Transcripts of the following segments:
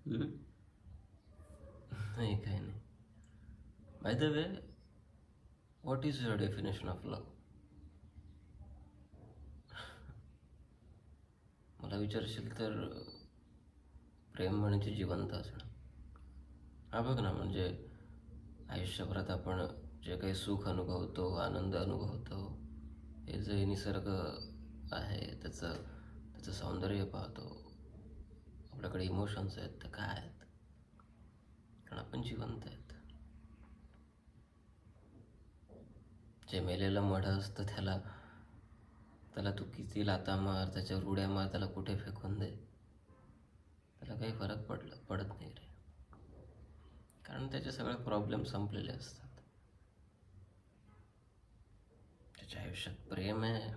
हं? नाही, काही नाही. By the way, what is your definition of love? मला विचारशील तर प्रेम म्हणजे जिवंत असणं. हा बघ ना, म्हणजे आयुष्यभरात आपण जे काही सुख अनुभवतो, आनंद अनुभवतो, हे जे निसर्ग आहे त्याचं त्याचं सौंदर्य पाहतो. आपल्याकडे इमोशन्स आहेत, तर काय आहेत? कारण आपण जिवंत आहेत. जे मेलेलं मढं असतं त्याला त्याला तू किती लाथा मार, त्याच्यावर उड्या मार, त्याला कुठे फेकून दे, त्याला काही फरक पडत नाही रे. कारण त्याचे सगळे प्रॉब्लेम संपलेले असतात. त्याच्या आयुष्यात प्रेम आहे,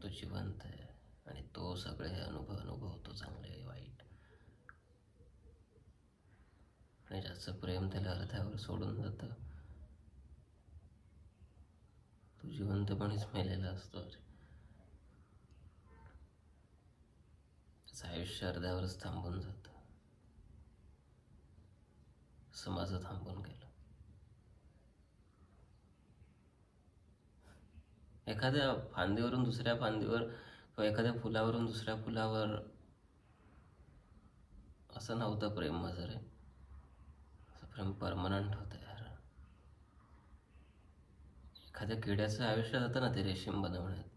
तो जिवंत आहे, आणि तो सगळे अनुभवतो, चांगले वाईट. आणि ज्याचं प्रेम त्याला अर्ध्यावर सोडून जातं, तो जिवंतपणीच मेलेला असतो रे. त्याचं आयुष्य अर्ध्यावरच थांबून जातं. असं माझं थांबून गेलं. एखाद्या फांदीवरून दुसऱ्या फांदीवर किंवा एखाद्या फुलावरून दुसऱ्या फुलावर, असं नव्हतं प्रेम माझं रे. असं प्रेम परमनंट होतं यार. एखाद्या किड्याचं आयुष्य जातं ना ते रेशीम बनवण्यात,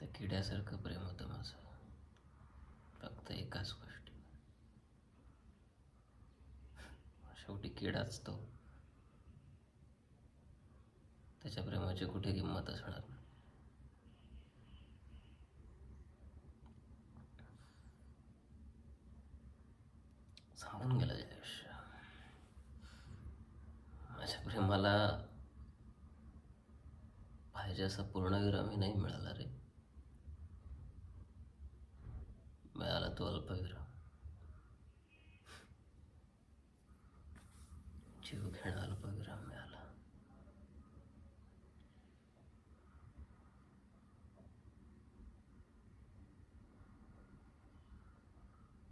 त्या किड्यासारखं प्रेम होतं माझं. फक्त एकाच गोष्टी, शेवटी किडाच तो, त्याच्या प्रेमाची कुठे किंमत असणार नाही. संपून गेलं ते आयुष्य. माझ्या प्रेमाला पाहिजे असा पूर्णविरामही नाही मिळाला रे. मिळाला तो अल्पविराम.